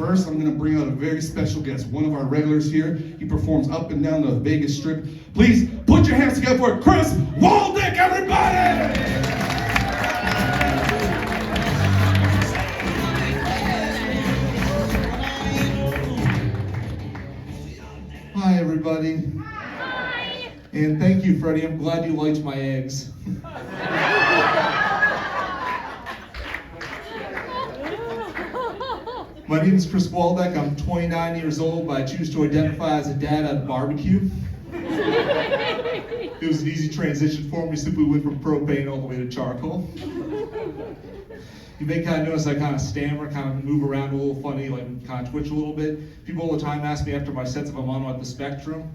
first, I'm going to bring out a very special guest, one of our regulars here. He performs up and down the Vegas Strip. Please put your hands together for Chris Waldeck, everybody! Hi, everybody. Hi. And thank you, Freddie. I'm glad you liked my eggs. My name is Chris Waldeck. I'm 29 years old, but I choose to identify as a dad at a barbecue. It was an easy transition for me, simply went from propane all the way to charcoal. You may kind of notice I kind of stammer, kind of move around a little funny, like kind of twitch a little bit. People all the time ask me after my sets if I'm on like the spectrum.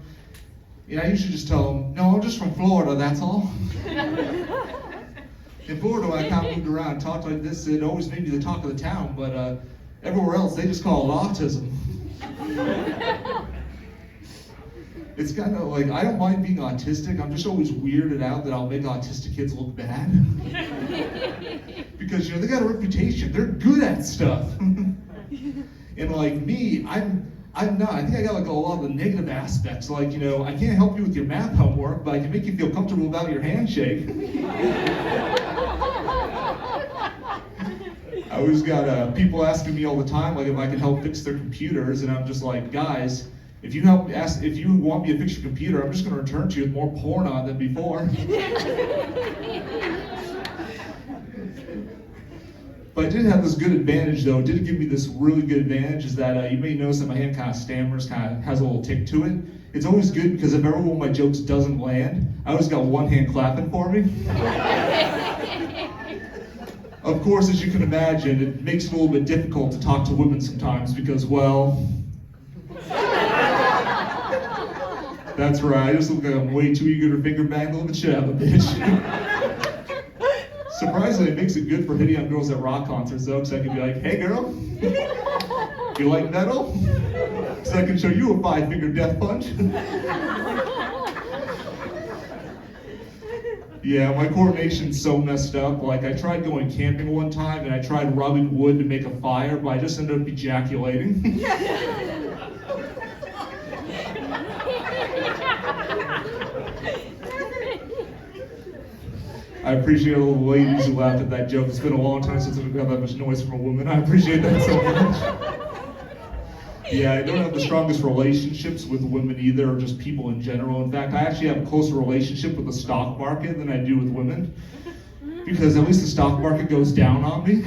And I usually just tell them, no, I'm just from Florida, that's all. In Florida, when I kind of moved around and talked like this, it always made me the talk of the town, but everywhere else, they just call it autism. It's kind of like, I don't mind being autistic, I'm just always weirded out that I'll make autistic kids look bad. Because, they got a reputation, they're good at stuff. And like me, I'm not. I think I got like a lot of the negative aspects, like, I can't help you with your math homework, but I can make you feel comfortable about your handshake. I always got people asking me all the time, like if I can help fix their computers, and I'm just like, guys, if you want me to fix your computer, I'm just going to return to you with more porn on than before. But I did have this good advantage, though. It did give me this really good advantage, is that you may notice that my hand kind of stammers, kind of has a little tick to it. It's always good because if ever one of my jokes doesn't land, I always got one hand clapping for me. Of course, as you can imagine, it makes it a little bit difficult to talk to women sometimes because, well, that's right, I just look like I'm way too eager to finger bang the living shit out of a bitch. Surprisingly, it makes it good for hitting on girls at rock concerts, though, because I can be like, hey girl, you like metal? So I can show you a 5-finger death punch. Yeah, my coordination's so messed up. Like, I tried going camping one time, and I tried rubbing wood to make a fire, but I just ended up ejaculating. I appreciate all the ladies who laughed at that joke. It's been a long time since I've got that much noise from a woman. I appreciate that so much. Yeah, I don't have the strongest relationships with women either, or just people in general. In fact, I actually have a closer relationship with the stock market than I do with women, because at least the stock market goes down on me.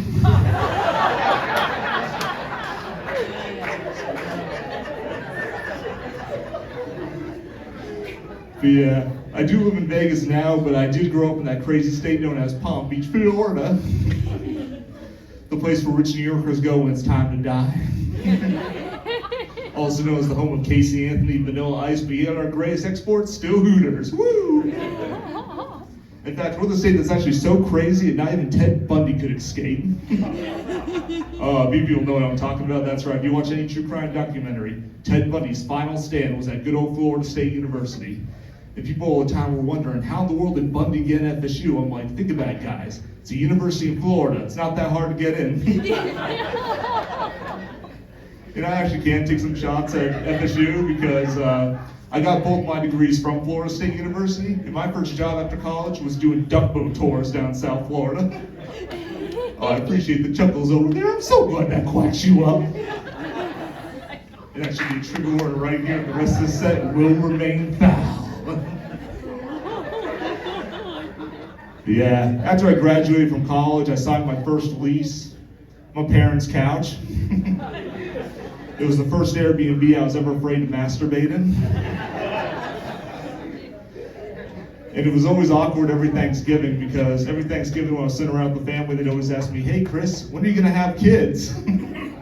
But yeah, I do live in Vegas now, but I did grow up in that crazy state known as Palm Beach, Florida. The place where rich New Yorkers go when it's time to die. Also known as the home of Casey Anthony, Vanilla Ice, but yet our greatest exports, still Hooters. Woo! In fact, we're the state that's actually so crazy that not even Ted Bundy could escape. People know what I'm talking about. That's right. If you watch any true crime documentary, Ted Bundy's final stand was at good old Florida State University. And people all the time were wondering, how in the world did Bundy get in FSU? I'm like, think about it, guys. It's a university in Florida. It's not that hard to get in. And I actually can take some shots at FSU because I got both my degrees from Florida State University. And my first job after college was doing duck boat tours down South Florida. I appreciate the chuckles over there. I'm so glad that quacks you up. And that should be a trigger word right here. The rest of the set will remain foul. Yeah, after I graduated from college, I signed my first lease, my parents' couch. It was the first Airbnb I was ever afraid to masturbate in. And it was always awkward every Thanksgiving, because every Thanksgiving when I was sitting around with the family, they'd always ask me, hey Chris, when are you gonna have kids? And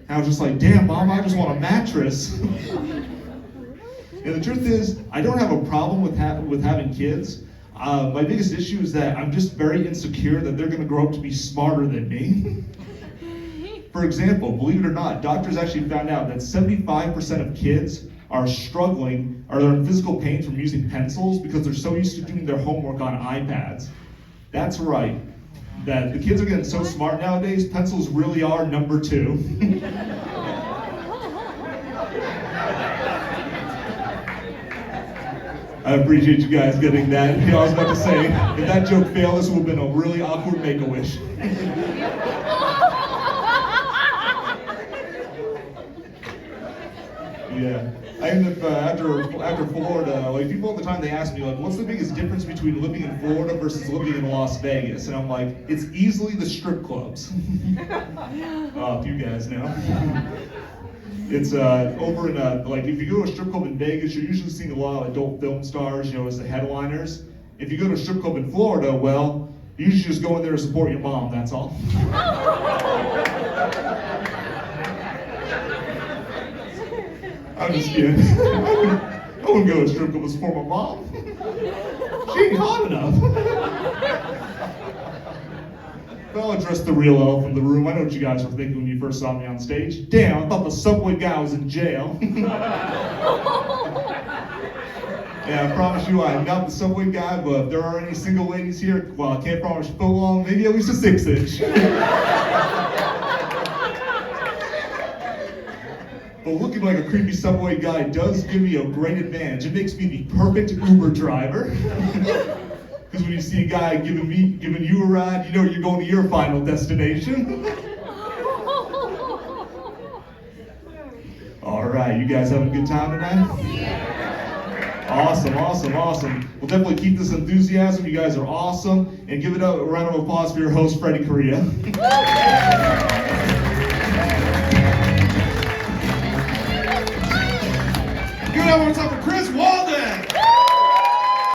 I was just like, damn Mom, I just want a mattress. And the truth is, I don't have a problem with having kids. My biggest issue is that I'm just very insecure that they're gonna grow up to be smarter than me. For example, believe it or not, doctors actually found out that 75% of kids are struggling, or they're in physical pain from using pencils because they're so used to doing their homework on iPads. That's right. That the kids are getting so smart nowadays, pencils really are number 2. I appreciate you guys getting that. I was about to say, if that joke failed, this would have been a really awkward Make-A-Wish. Yeah. I ended up, after Florida, like people all the time, they ask me, like, what's the biggest difference between living in Florida versus living in Las Vegas? And I'm like, it's easily the strip clubs. Oh, you guys know. It's over in, like, if you go to a strip club in Vegas, you're usually seeing a lot of adult film stars, you know, as the headliners. If you go to a strip club in Florida, well, you usually just go in there to support your mom, that's all. I'm just kidding. I wouldn't go to a strip club to support my mom. She ain't hot enough. But I'll address the real elephant in the room. I know what you guys were thinking when you first saw me on stage. Damn, I thought the Subway guy was in jail. Yeah, I promise you I am not the Subway guy, but if there are any single ladies here, well, I can't promise foot long, maybe at least a 6-inch. But looking like a creepy Subway guy does give me a great advantage. It makes me the perfect Uber driver. Because when you see a guy giving you a ride, you know you're going to your final destination. All right, you guys having a good time tonight? Awesome, awesome, awesome. We'll definitely keep this enthusiasm. You guys are awesome. And give it a round of applause for your host, Freddie Correa. Give it up one time for Chris Waldeck.